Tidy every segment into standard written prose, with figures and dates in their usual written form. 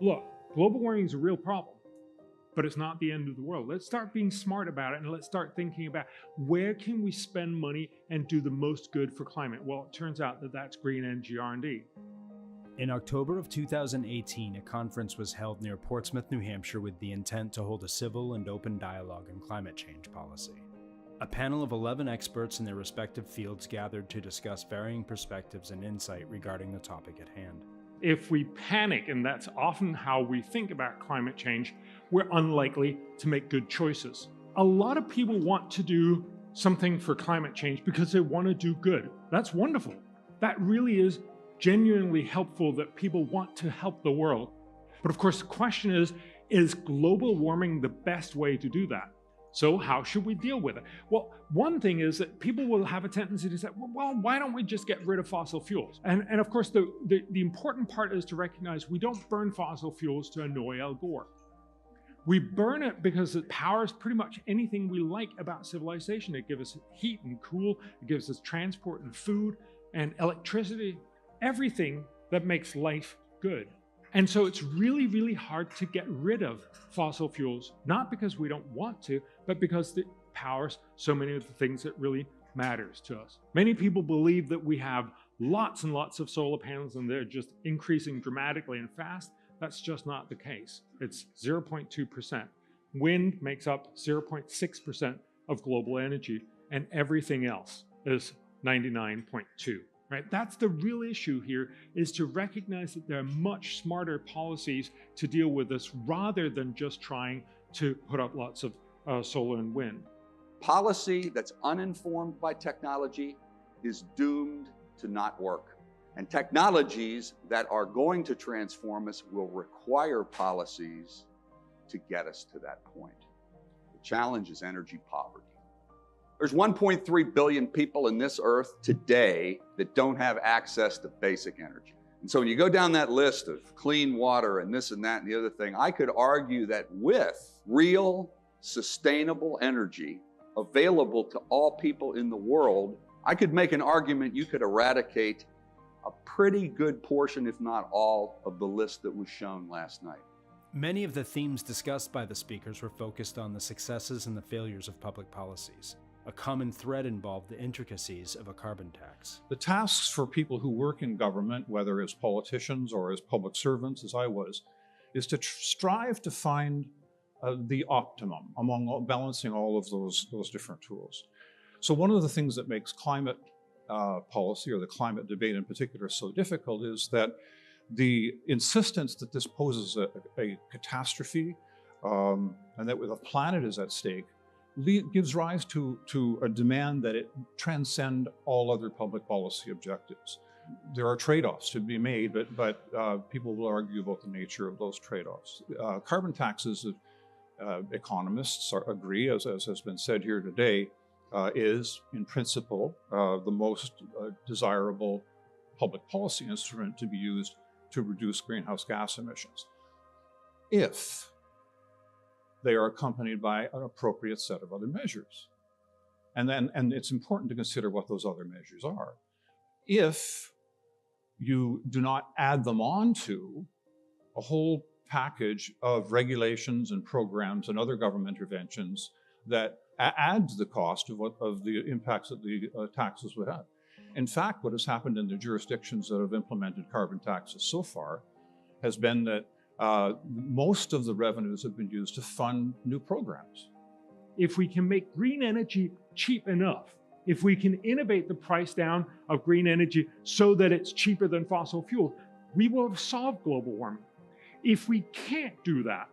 look, global warming is a real problem, but it's not the end of the world. Let's start being smart about it, and let's start thinking about where can we spend money and do the most good for climate. Well, it turns out that that's green energy R&D. In October of 2018, a conference was held near Portsmouth, New Hampshire with the intent to hold a civil and open dialogue on climate change policy. A panel of 11 experts in their respective fields gathered to discuss varying perspectives and insight regarding the topic at hand. If we panic, and that's often how we think about climate change, we're unlikely to make good choices. A lot of people want to do something for climate change because they want to do good. That's wonderful. That really is genuinely helpful that people want to help the world. But of course, the question is global warming the best way to do that? So how should we deal with it? Well, one thing is that people will have a tendency to say, well, why don't we just get rid of fossil fuels? And of course, the important part is to recognize we don't burn fossil fuels to annoy Al Gore. We burn it because it powers pretty much anything we like about civilization. It gives us heat and cool, it gives us transport and food and electricity, everything that makes life good. And so it's really, really hard to get rid of fossil fuels, not because we don't want to, but because it powers so many of the things that really matters to us. Many people believe that we have lots and lots of solar panels and they're just increasing dramatically and fast. That's just not the case. It's 0.2%. Wind makes up 0.6% of global energy, and everything else is 99.2%. Right? That's the real issue here, is to recognize that there are much smarter policies to deal with this rather than just trying to put up lots of solar and wind. Policy that's uninformed by technology is doomed to not work. And technologies that are going to transform us will require policies to get us to that point. The challenge is energy poverty. There's 1.3 billion people in this earth today that don't have access to basic energy. And so when you go down that list of clean water and this and that and the other thing, I could argue that with real, sustainable energy available to all people in the world, I could make an argument you could eradicate a pretty good portion, if not all, of the list that was shown last night. Many of the themes discussed by the speakers were focused on the successes and the failures of public policies. A common thread involved the intricacies of a carbon tax. The tasks for people who work in government, whether as politicians or as public servants, as I was, is to strive to find the optimum among balancing all of those different tools. So one of the things that makes climate policy, or the climate debate in particular, so difficult is that the insistence that this poses a catastrophe and that the planet is at stake gives rise to a demand that it transcend all other public policy objectives. There are trade-offs to be made, but people will argue about the nature of those trade-offs. Carbon taxes, economists agree, as has been said here today, is in principle the most desirable public policy instrument to be used to reduce greenhouse gas emissions, if they are accompanied by an appropriate set of other measures. And it's important to consider what those other measures are. If you do not add them on to a whole package of regulations and programs and other government interventions that add to the cost of the impacts that the taxes would have. In fact, what has happened in the jurisdictions that have implemented carbon taxes so far has been that most of the revenues have been used to fund new programs. If we can make green energy cheap enough, if we can innovate the price down of green energy so that it's cheaper than fossil fuels, we will have solved global warming. If we can't do that,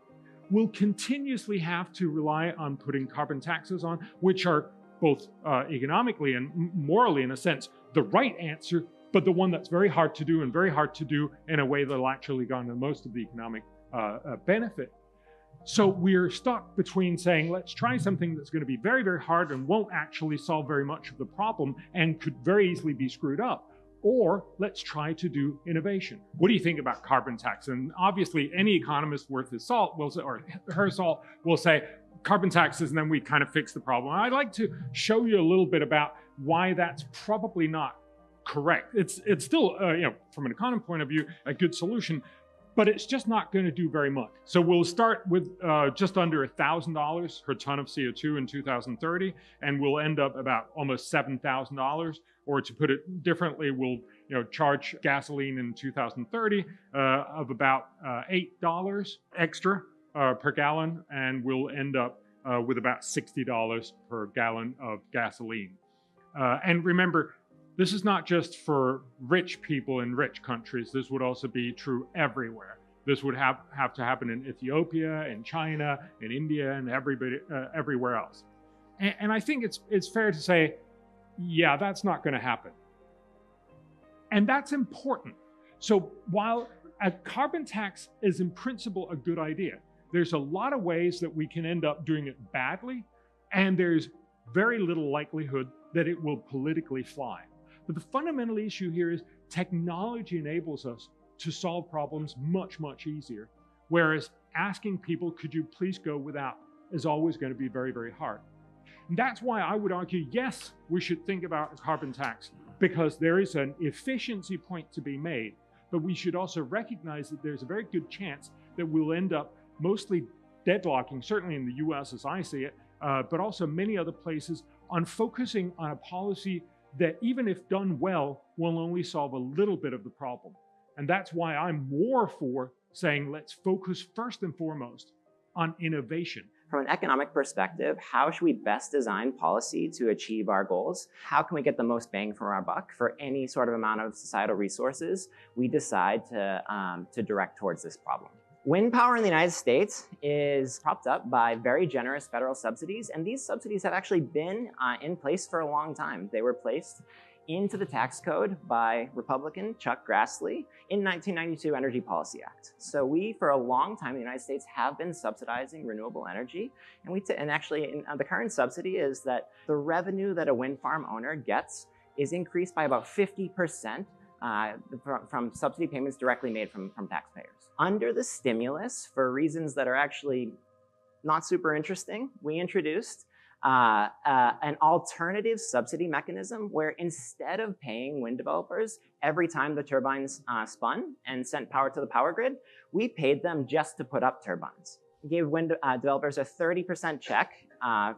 we'll continuously have to rely on putting carbon taxes on, which are both economically and morally, in a sense, the right answer, but the one that's very hard to do, and very hard to do in a way that'll actually garner most of the economic benefit. So we're stuck between saying, let's try something that's going to be very, very hard and won't actually solve very much of the problem and could very easily be screwed up, or let's try to do innovation. What do you think about carbon tax? And obviously any economist worth his salt will say, or her salt will say, carbon taxes, and then we kind of fix the problem. I'd like to show you a little bit about why that's probably not correct. It's still, from an economist point of view, a good solution, but it's just not going to do very much. So we'll start with just under $1,000 per ton of CO2 in 2030, and we'll end up about almost $7,000. Or to put it differently, we'll charge gasoline in 2030 of about $8 extra per gallon, and we'll end up with about $60 per gallon of gasoline. And remember, this is not just for rich people in rich countries. This would also be true everywhere. This would have to happen in Ethiopia, in China, in India, and everywhere else. And I think it's fair to say, yeah, that's not going to happen. And that's important. So while a carbon tax is in principle a good idea, there's a lot of ways that we can end up doing it badly, and there's very little likelihood that it will politically fly. But the fundamental issue here is technology enables us to solve problems much, much easier, whereas asking people, could you please go without, is always going to be very, very hard. And that's why I would argue, yes, we should think about a carbon tax, because there is an efficiency point to be made, but we should also recognize that there's a very good chance that we'll end up mostly deadlocking, certainly in the US as I see it, but also many other places, on focusing on a policy that, even if done well, will only solve a little bit of the problem. And that's why I'm more for saying, let's focus first and foremost on innovation. From an economic perspective, how should we best design policy to achieve our goals? How can we get the most bang for our buck for any sort of amount of societal resources we decide to direct towards this problem? Wind power in the United States is propped up by very generous federal subsidies, and these subsidies have actually been in place for a long time. They were placed into the tax code by Republican Chuck Grassley in 1992 Energy Policy Act. So we, for a long time in the United States, have been subsidizing renewable energy. And actually, the current subsidy is that the revenue that a wind farm owner gets is increased by about 50% from subsidy payments directly made from taxpayers. Under the stimulus, for reasons that are actually not super interesting, we introduced an alternative subsidy mechanism where, instead of paying wind developers every time the turbines spun and sent power to the power grid, we paid them just to put up turbines. We gave wind developers a 30% check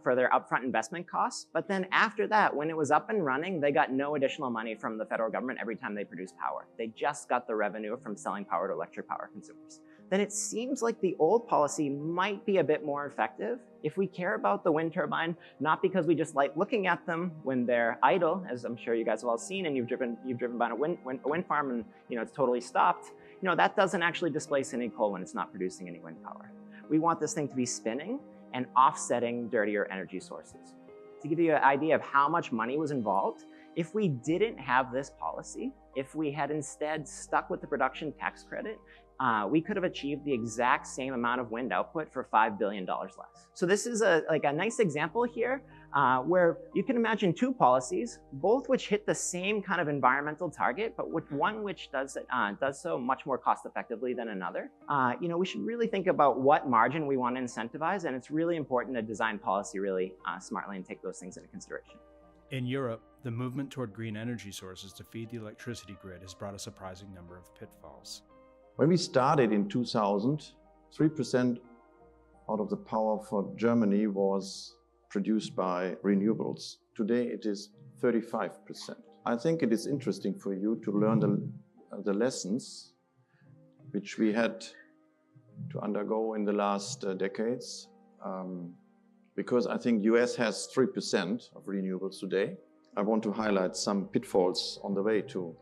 for their upfront investment costs, but then after that, when it was up and running, they got no additional money from the federal government every time they produced power. They just got the revenue from selling power to electric power consumers. Then it seems like the old policy might be a bit more effective if we care about the wind turbine, not because we just like looking at them when they're idle, as I'm sure you guys have all seen, and you've driven by a wind farm and it's totally stopped. That doesn't actually displace any coal when it's not producing any wind power. We want this thing to be spinning and offsetting dirtier energy sources. To give you an idea of how much money was involved, if we didn't have this policy, if we had instead stuck with the production tax credit, we could have achieved the exact same amount of wind output for $5 billion less. So this is a nice example here where you can imagine two policies, both which hit the same kind of environmental target, but with one which does so much more cost effectively than another. We should really think about what margin we want to incentivize, and it's really important to design policy really smartly and take those things into consideration. In Europe, the movement toward green energy sources to feed the electricity grid has brought a surprising number of pitfalls. When we started in 2000, 3% out of the power for Germany was produced by renewables. Today it is 35%. I think it is interesting for you to learn the lessons which we had to undergo in the last decades, because I think US has 3% of renewables today. I want to highlight some pitfalls on the way to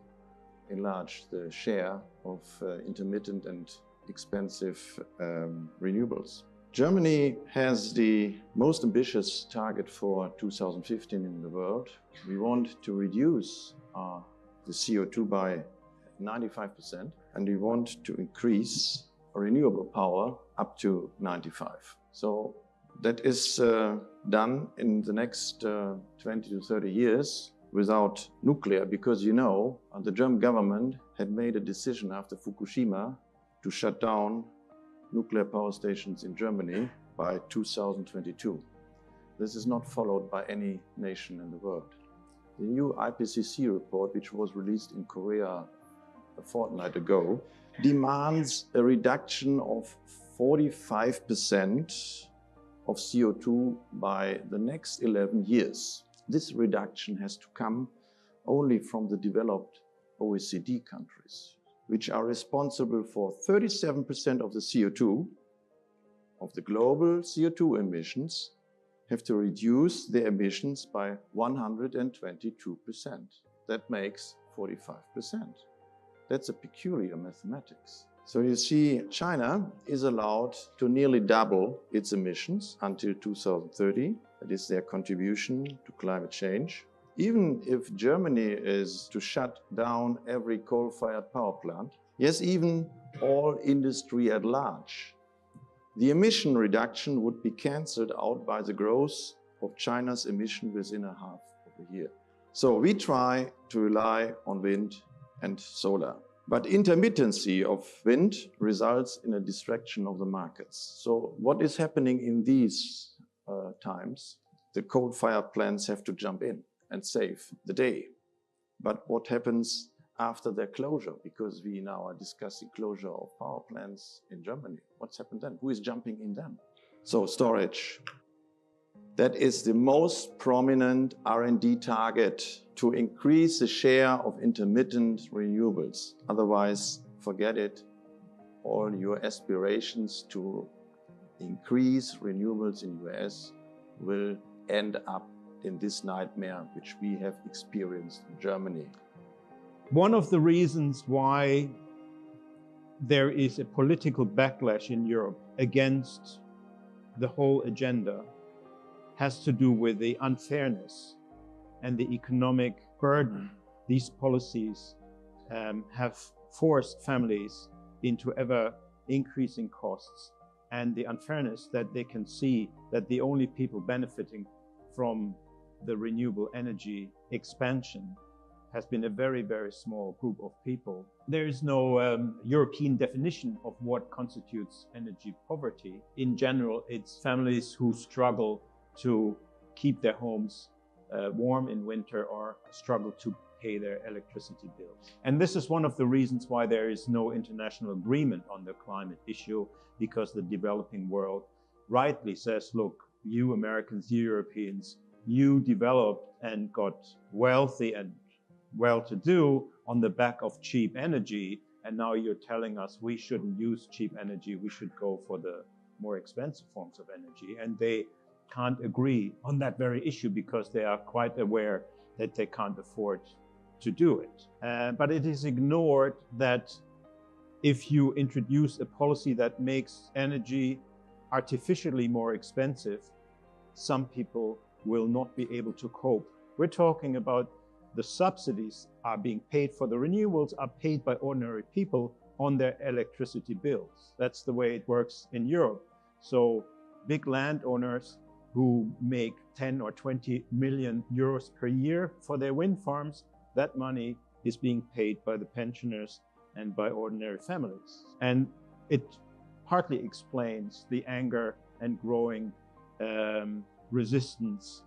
enlarge the share of intermittent and expensive renewables. Germany has the most ambitious target for 2015 in the world. We want to reduce the CO2 by 95%, and we want to increase renewable power up to 95%. So that is done in the next 20 to 30 years without nuclear, because the German government had made a decision after Fukushima to shut down nuclear power stations in Germany by 2022. This is not followed by any nation in the world. The new IPCC report, which was released in Korea a fortnight ago, demands a reduction of 45% of CO2 by the next 11 years. This reduction has to come only from the developed OECD countries, which are responsible for 37% of the CO2, of the global CO2 emissions, have to reduce their emissions by 122%. That makes 45%. That's a peculiar mathematics. So you see, China is allowed to nearly double its emissions until 2030. That is their contribution to climate change. Even if Germany is to shut down every coal-fired power plant, yes, even all industry at large, the emission reduction would be cancelled out by the growth of China's emission within a half of a year. So we try to rely on wind and solar. But intermittency of wind results in a distraction of the markets. So what is happening in these times? The coal-fired plants have to jump in and save the day. But what happens after their closure? Because we now are discussing closure of power plants in Germany. What's happened then? Who is jumping in then? So storage. That is the most prominent R&D target, to increase the share of intermittent renewables. Otherwise, forget it. All your aspirations to increase renewables in the US will end up in this nightmare which we have experienced in Germany. One of the reasons why there is a political backlash in Europe against the whole agenda has to do with the unfairness and the economic burden these policies have forced families into ever increasing costs, and the unfairness that they can see that the only people benefiting from the renewable energy expansion has been a very, very small group of people. There is no European definition of what constitutes energy poverty. In general, it's families who struggle to keep their homes warm in winter or struggle to pay their electricity bills. And this is one of the reasons why there is no international agreement on the climate issue, because the developing world rightly says, look, you Americans, you Europeans, you developed and got wealthy and well-to-do on the back of cheap energy, and now you're telling us we shouldn't use cheap energy, we should go for the more expensive forms of energy. And they can't agree on that very issue because they are quite aware that they can't afford to do it. But it is ignored that if you introduce a policy that makes energy artificially more expensive, some people will not be able to cope. We're talking about the subsidies are being paid for the renewables are paid by ordinary people on their electricity bills. That's the way it works in Europe. So big landowners who make 10 or 20 million euros per year for their wind farms, that money is being paid by the pensioners and by ordinary families. And it partly explains the anger and growing resistance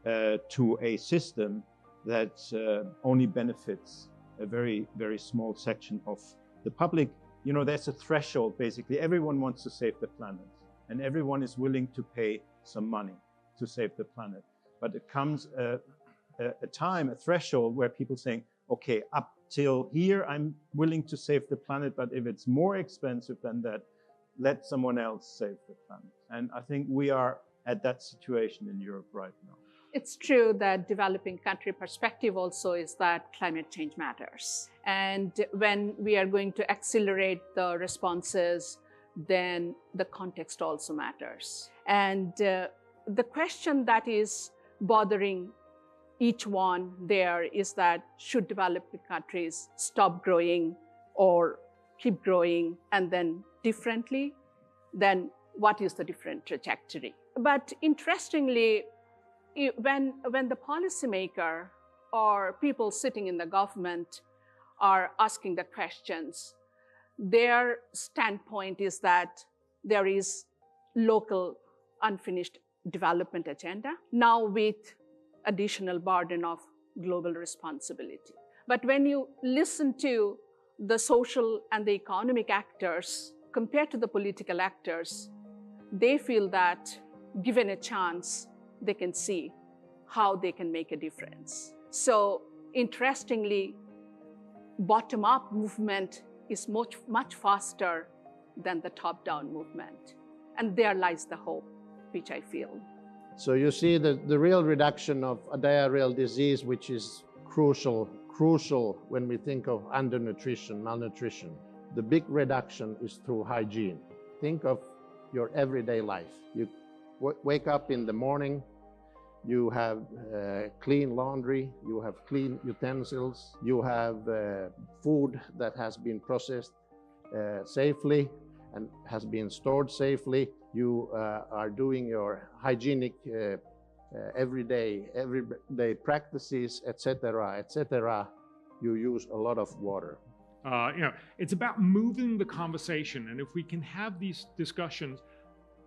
to a system that only benefits a very, very small section of the public. You know, there's a threshold, basically. Everyone wants to save the planet, and everyone is willing to pay some money to save the planet. But it comes a threshold where people saying, okay, up till here, I'm willing to save the planet, but if it's more expensive than that, let someone else save the planet. And I think we are at that situation in Europe right now. It's true that developing country perspective also is that climate change matters. And when we are going to accelerate the responses, then the context also matters. And the question that is bothering each one there is that should developing countries stop growing or keep growing and then differently? Then what is the different trajectory? But interestingly, when the policymaker or people sitting in the government are asking the questions, their standpoint is that there is local unfinished development agenda, now with additional burden of global responsibility. But when you listen to the social and the economic actors, compared to the political actors, they feel that given a chance, they can see how they can make a difference. So interestingly, bottom-up movement is much faster than the top-down movement. And there lies the hope, which I feel. So you see the real reduction of a diarrheal disease, which is crucial when we think of undernutrition, malnutrition. The big reduction is through hygiene. Think of your everyday life. You wake up in the morning, you have clean laundry, you have clean utensils, you have food that has been processed safely and has been stored safely. You are doing your hygienic everyday practices, etc., etc. You use a lot of water. It's about moving the conversation, and if we can have these discussions,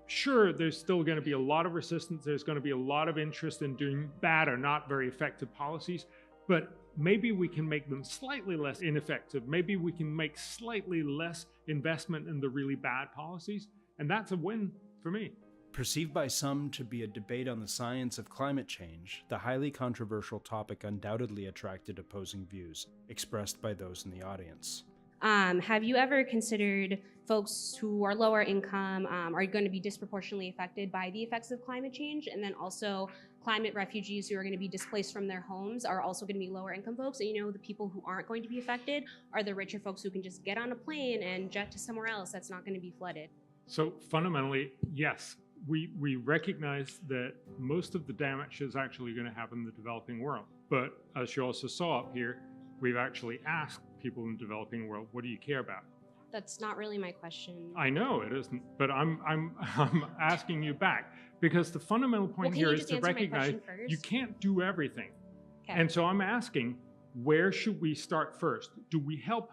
sure, there's still going to be a lot of resistance, there's going to be a lot of interest in doing bad or not very effective policies, but maybe we can make them slightly less ineffective, maybe we can make slightly less investment in the really bad policies, and that's a win for me. Perceived by some to be a debate on the science of climate change, the highly controversial topic undoubtedly attracted opposing views, expressed by those in the audience. Have you ever considered folks who are lower income are going to be disproportionately affected by the effects of climate change? And then also climate refugees who are going to be displaced from their homes are also going to be lower income folks. And the people who aren't going to be affected are the richer folks who can just get on a plane and jet to somewhere else that's not going to be flooded. So fundamentally, yes, we recognize that most of the damage is actually going to happen in the developing world. But as you also saw up here, we've actually asked people in the developing world, what do you care about? That's not really my question. I know it isn't, but I'm asking you back, because the fundamental point here is to recognize you can't do everything. Okay. And so I'm asking, where should we start first? Do we help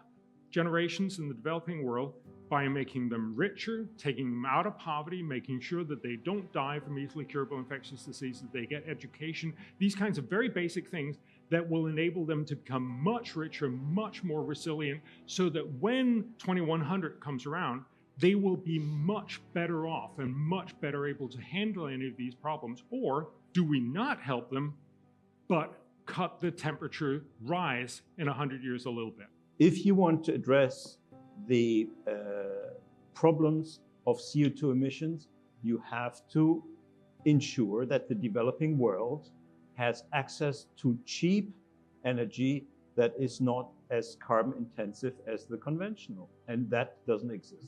generations in the developing world by making them richer, taking them out of poverty, making sure that they don't die from easily curable infectious diseases, they get education, these kinds of very basic things that will enable them to become much richer, much more resilient, so that when 2100 comes around, they will be much better off and much better able to handle any of these problems? Or do we not help them, but cut the temperature rise in 100 years a little bit? If you want to address the problems of CO2 emissions, you have to ensure that the developing world has access to cheap energy that is not as carbon intensive as the conventional. And that doesn't exist.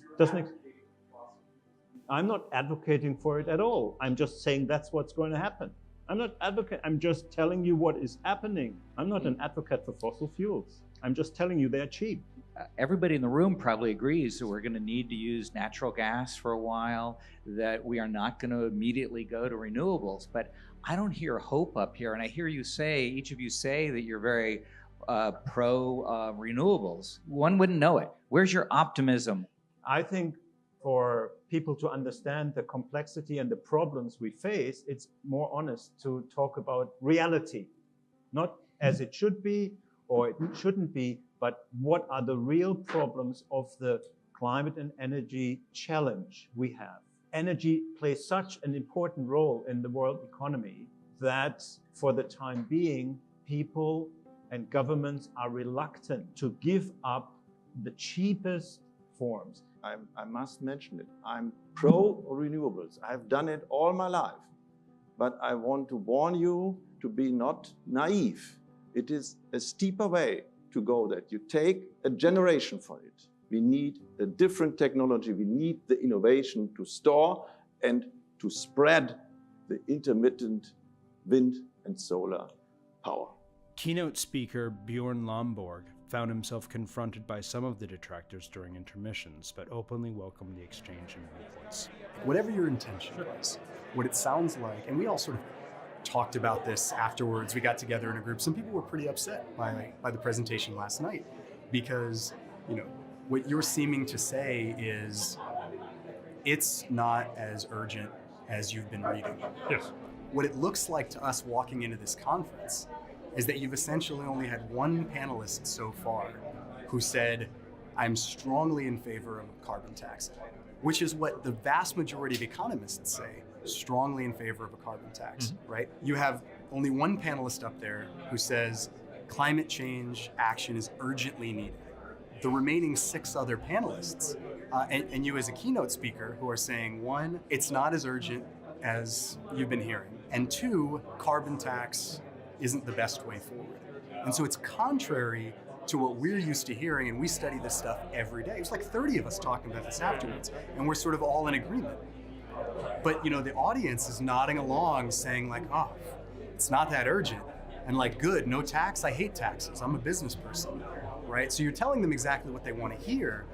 I'm not advocating for it at all. I'm just saying that's what's going to happen. I'm not advocating, I'm just telling you what is happening. I'm not an advocate for fossil fuels. I'm just telling you they're cheap. Everybody in the room probably agrees that we're going to need to use natural gas for a while, that we are not going to immediately go to renewables. But I don't hear hope up here. And I hear you say, each of you say that you're very pro renewables. One wouldn't know it. Where's your optimism? I think for people to understand the complexity and the problems we face, it's more honest to talk about reality, not as it should be or it shouldn't be, but what are the real problems of the climate and energy challenge we have. Energy plays such an important role in the world economy that for the time being, people and governments are reluctant to give up the cheapest forms. I must mention it. I'm pro renewables. I've done it all my life. But I want to warn you to be not naive. It is a steeper way to go that you take a generation for it. We need a different technology. We need the innovation to store and to spread the intermittent wind and solar power. Keynote speaker Bjorn Lomborg found himself confronted by some of the detractors during intermissions, but openly welcomed the exchange and viewpoints. Whatever your intention was, what it sounds like, and we all sort of talked about this afterwards. We got together in a group. Some people were pretty upset by the presentation last night because, what you're seeming to say is it's not as urgent as you've been reading. Yes. What it looks like to us walking into this conference is that you've essentially only had one panelist so far who said, I'm strongly in favor of a carbon tax, which is what the vast majority of economists say, strongly in favor of a carbon tax, right? You have only one panelist up there who says climate change action is urgently needed. The remaining 6 other panelists, and you as a keynote speaker, who are saying, 1, it's not as urgent as you've been hearing, and 2, carbon tax isn't the best way forward. And so it's contrary to what we're used to hearing, and we study this stuff every day. It's like 30 of us talking about this afterwards, and we're sort of all in agreement. But the audience is nodding along saying like, oh, it's not that urgent. And like, good, no tax, I hate taxes, I'm a business person, right? So you're telling them exactly what they want to hear,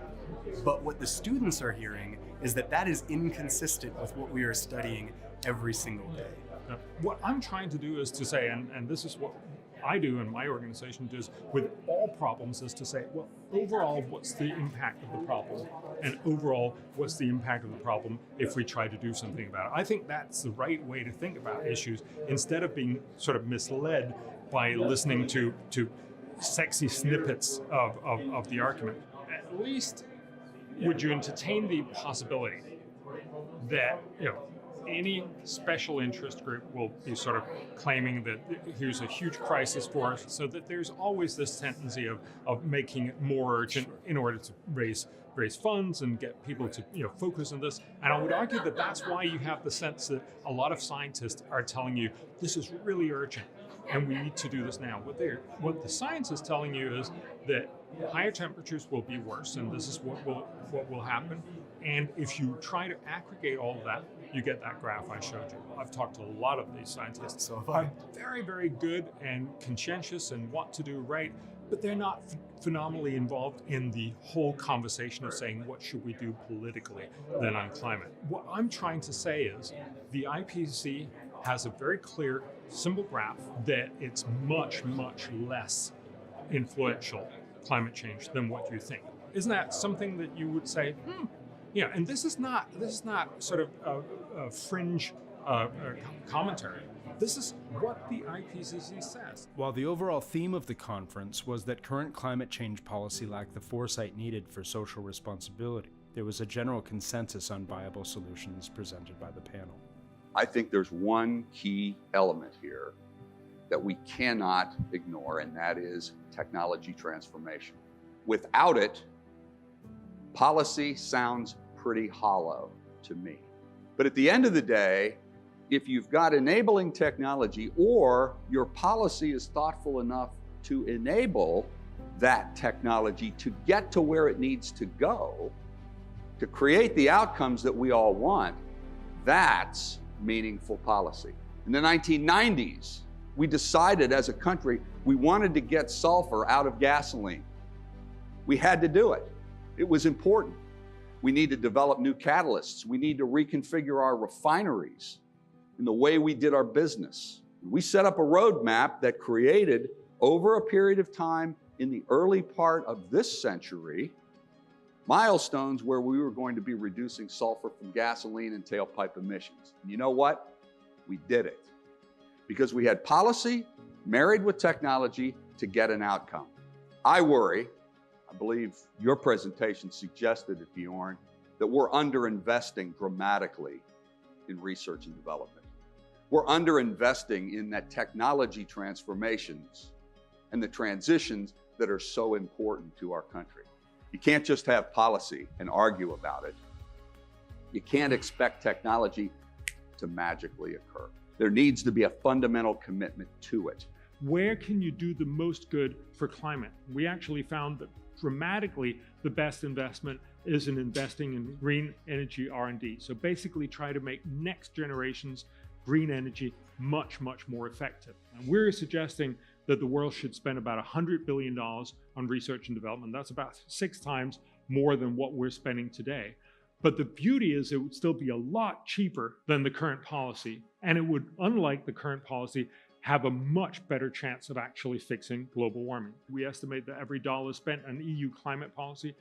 but what the students are hearing is that that is inconsistent with what we are studying every single day. What I'm trying to do is to say, and this is what I do and my organization does with all problems, is to say, well, overall, what's the impact of the problem? And overall, what's the impact of the problem if we try to do something about it? I think that's the right way to think about issues, instead of being sort of misled by listening to sexy snippets of the argument. At least would you entertain the possibility that, any special interest group will be sort of claiming that here's a huge crisis for us, so that there's always this tendency of making it more urgent in order to raise funds and get people to focus on this. And I would argue that that's why you have the sense that a lot of scientists are telling you this is really urgent and we need to do this now. What the science is telling you is that higher temperatures will be worse, and this is what will happen. And if you try to aggregate all of that, you get that graph I showed you. I've talked to a lot of these scientists. So are very, very good and conscientious and want to do right, but they're not phenomenally involved in the whole conversation of saying, what should we do politically then on climate? What I'm trying to say is the IPCC has a very clear, simple graph that it's much, much less influential climate change than what you think. Isn't that something that you would say, Yeah, and this is not sort of a fringe commentary. This is what the IPCC says. While the overall theme of the conference was that current climate change policy lacked the foresight needed for social responsibility, there was a general consensus on viable solutions presented by the panel. I think there's one key element here that we cannot ignore, and that is technology transformation. Without it, policy sounds pretty hollow to me. But at the end of the day, if you've got enabling technology, or your policy is thoughtful enough to enable that technology to get to where it needs to go, to create the outcomes that we all want, that's meaningful policy. In the 1990s, we decided as a country we wanted to get sulfur out of gasoline. We had to do it. It was important. We need to develop new catalysts. We need to reconfigure our refineries in the way we did our business. We set up a roadmap that created, over a period of time in the early part of this century, milestones where we were going to be reducing sulfur from gasoline and tailpipe emissions. And you know what? We did it. Because we had policy married with technology to get an outcome. I worry, I believe your presentation suggested it, Bjorn, that we're underinvesting dramatically in research and development. We're underinvesting in that technology transformations and the transitions that are so important to our country. You can't just have policy and argue about it. You can't expect technology to magically occur. There needs to be a fundamental commitment to it. Where can you do the most good for climate? We actually found that dramatically the best investment is in investing in green energy R&D. So basically try to make next generation's green energy much, much more effective. And we're suggesting that the world should spend about $100 billion on research and development. That's about 6 times more than what we're spending today. But the beauty is it would still be a lot cheaper than the current policy. And it would, unlike the current policy, have a much better chance of actually fixing global warming. We estimate that every dollar spent on EU climate policy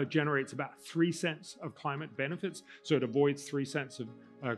generates about 3 cents of climate benefits, so it avoids 3 cents of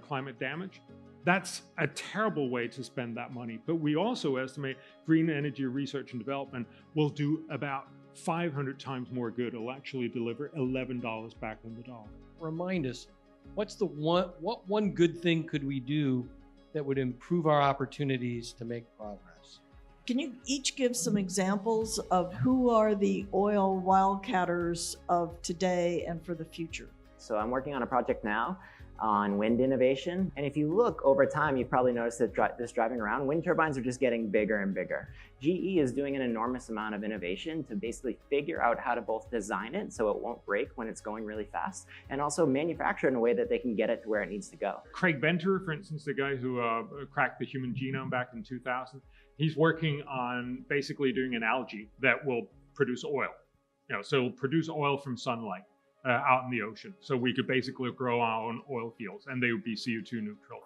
climate damage. That's a terrible way to spend that money. But we also estimate green energy research and development will do about 500 times more good. It'll actually deliver $11 back on the dollar. Remind us, what one good thing could we do that would improve our opportunities to make progress? Can you each give some examples of who are the oil wildcatters of today and for the future? So I'm working on a project now on wind innovation. And if you look over time, you've probably noticed that just driving around, wind turbines are just getting bigger and bigger. GE is doing an enormous amount of innovation to basically figure out how to both design it so it won't break when it's going really fast, and also manufacture it in a way that they can get it to where it needs to go. Craig Venter, for instance, the guy who cracked the human genome back in 2000, he's working on basically doing an algae that will produce oil. So it'll produce oil from sunlight out in the ocean. So we could basically grow our own oil fields and they would be CO2 neutral.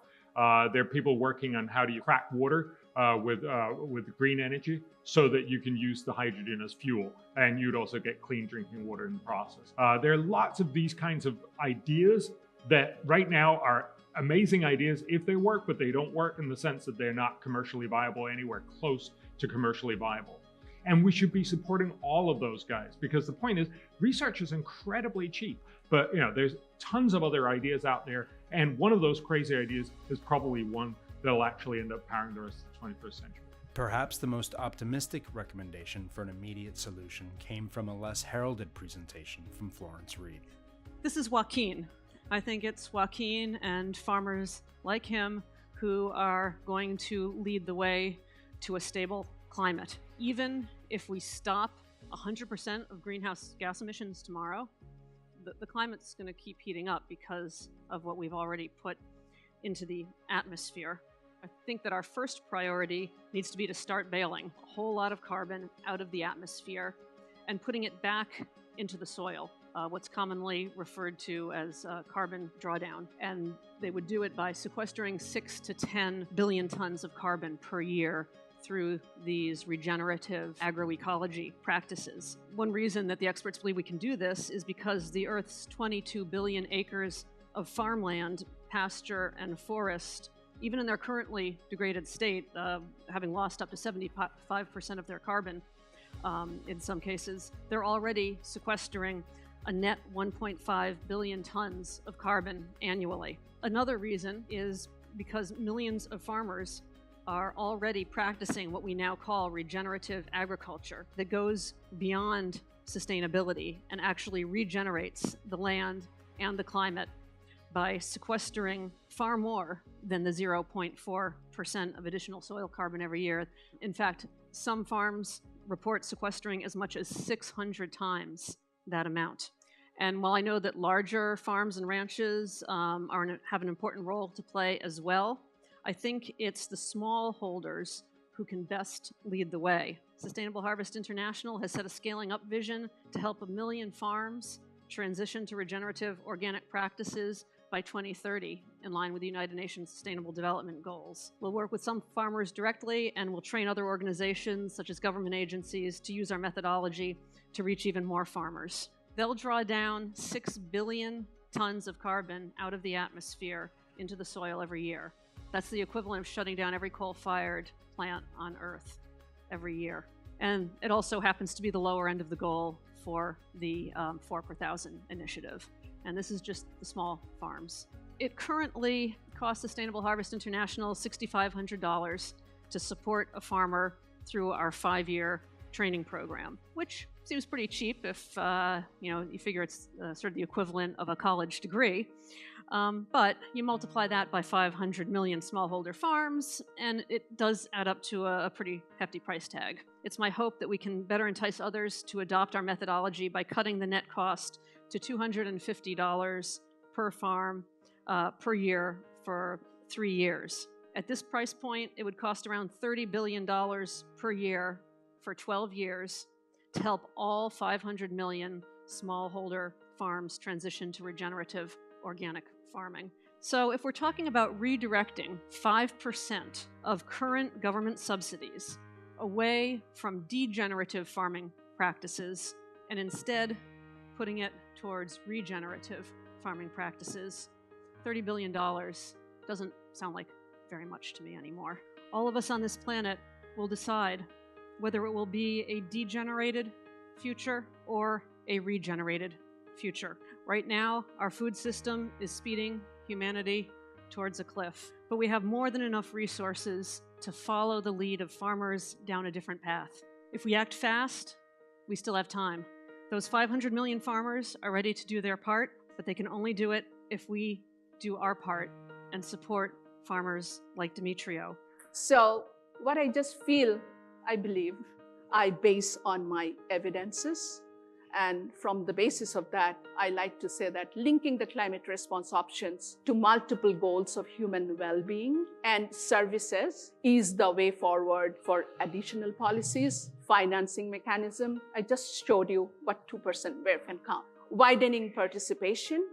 There are people working on how do you crack water with green energy so that you can use the hydrogen as fuel, and you'd also get clean drinking water in the process. There are lots of these kinds of ideas that right now are amazing ideas if they work, but they don't work in the sense that they're not commercially viable anywhere close to commercially viable. And we should be supporting all of those guys, because the point is research is incredibly cheap, but there's tons of other ideas out there. And one of those crazy ideas is probably one that'll actually end up powering the rest of the 21st century. Perhaps the most optimistic recommendation for an immediate solution came from a less heralded presentation from Florence Reed. This is Joaquin. I think it's Joaquin and farmers like him who are going to lead the way to a stable climate. Even if we stop 100% of greenhouse gas emissions tomorrow, the climate's going to keep heating up because of what we've already put into the atmosphere. I think that our first priority needs to be to start bailing a whole lot of carbon out of the atmosphere and putting it back into the soil, what's commonly referred to as carbon drawdown. And they would do it by sequestering 6 to 10 billion tons of carbon per year through these regenerative agroecology practices. One reason that the experts believe we can do this is because the Earth's 22 billion acres of farmland, pasture, and forest, even in their currently degraded state, having lost up to 75% of their carbon in some cases, they're already sequestering a net 1.5 billion tons of carbon annually. Another reason is because millions of farmers are already practicing what we now call regenerative agriculture that goes beyond sustainability and actually regenerates the land and the climate by sequestering far more than the 0.4% of additional soil carbon every year. In fact, some farms report sequestering as much as 600 times that amount. And while I know that larger farms and ranches have an important role to play as well, I think it's the smallholders who can best lead the way. Sustainable Harvest International has set a scaling up vision to help 1 million farms transition to regenerative organic practices by 2030, in line with the United Nations Sustainable Development Goals. We'll work with some farmers directly, and we'll train other organizations, such as government agencies, to use our methodology to reach even more farmers. They'll draw down 6 billion tons of carbon out of the atmosphere into the soil every year. That's the equivalent of shutting down every coal-fired plant on Earth every year. And it also happens to be the lower end of the goal for the 4 per thousand initiative. And this is just the small farms. It currently costs Sustainable Harvest International $6,500 to support a farmer through our 5-year training program, which seems pretty cheap if you figure it's sort of the equivalent of a college degree. But you multiply that by 500 million smallholder farms, and it does add up to a pretty hefty price tag. It's my hope that we can better entice others to adopt our methodology by cutting the net cost to $250 per farm per year for 3 years. At this price point, it would cost around $30 billion per year for 12 years to help all 500 million smallholder farms transition to regenerative organic farming. So if we're talking about redirecting 5% of current government subsidies away from degenerative farming practices and instead putting it towards regenerative farming practices, $30 billion doesn't sound like very much to me anymore. All of us on this planet will decide whether it will be a degenerated future or a regenerated future. Right now, our food system is speeding humanity towards a cliff, but we have more than enough resources to follow the lead of farmers down a different path. If we act fast, we still have time. Those 500 million farmers are ready to do their part, but they can only do it if we do our part and support farmers like Demetrio. So what I just feel, I believe, I base on my evidences. And from the basis of that, I like to say that linking the climate response options to multiple goals of human well-being and services is the way forward for additional policies, financing mechanism. I just showed you what 2% where can come. Widening participation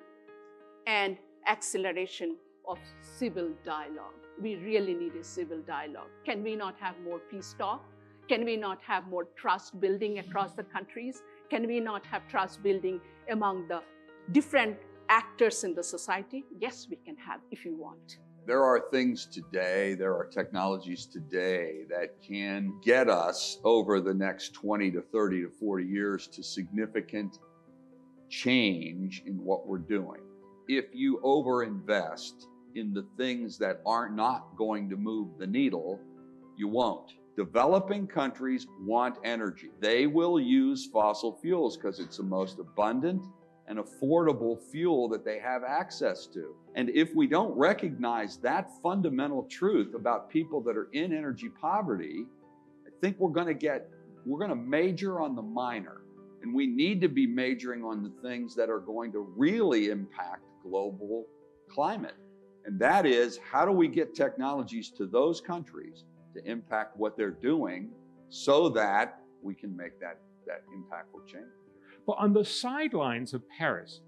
and acceleration of civil dialogue. We really need a civil dialogue. Can we not have more peace talk? Can we not have more trust building across the countries? Can we not have trust building among the different actors in the society? Yes, we can have if you want. There are things today, there are technologies today that can get us over the next 20 to 30 to 40 years to significant change in what we're doing. If you overinvest in the things that are not going to move the needle, you won't. Developing countries want energy. They will use fossil fuels because it's the most abundant and affordable fuel that they have access to. And if we don't recognize that fundamental truth about people that are in energy poverty, I think we're going to major on the minor. And we need to be majoring on the things that are going to really impact global climate. And that is, how do we get technologies to those countries to impact what they're doing so that we can make that impactful change? But on the sidelines of Paris,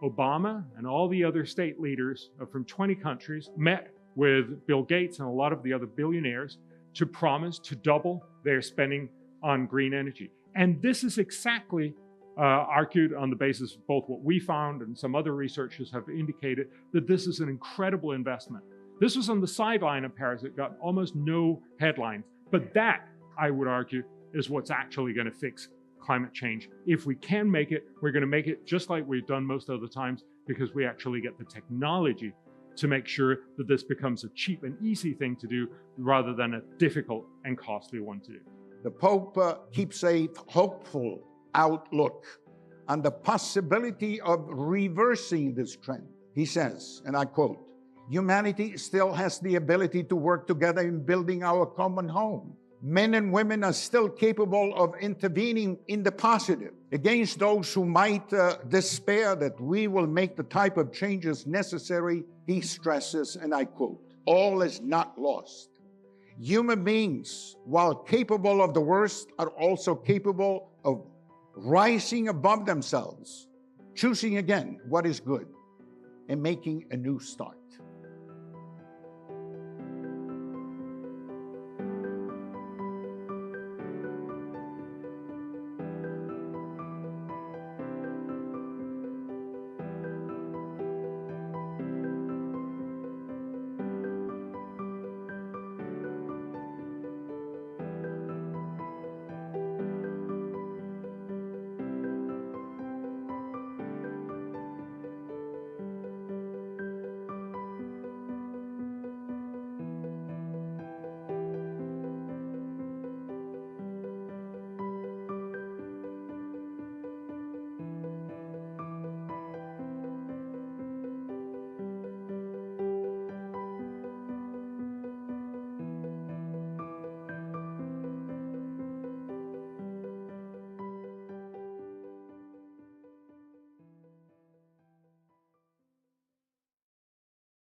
Obama and all the other state leaders from 20 countries met with Bill Gates and a lot of the other billionaires to promise to double their spending on green energy. And this is exactly argued on the basis of both what we found and some other researchers have indicated that this is an incredible investment. This was on the sideline of Paris. It got almost no headlines. But that, I would argue, is what's actually going to fix climate change. If we can make it, we're going to make it just like we've done most other times, because we actually get the technology to make sure that this becomes a cheap and easy thing to do rather than a difficult and costly one to do. The Pope keeps a hopeful outlook on the possibility of reversing this trend. He says, and I quote, "Humanity still has the ability to work together in building our common home. Men and women are still capable of intervening in the positive against those who might despair that we will make the type of changes necessary." He stresses, and I quote, "All is not lost. Human beings, while capable of the worst, are also capable of rising above themselves, choosing again what is good, and making a new start."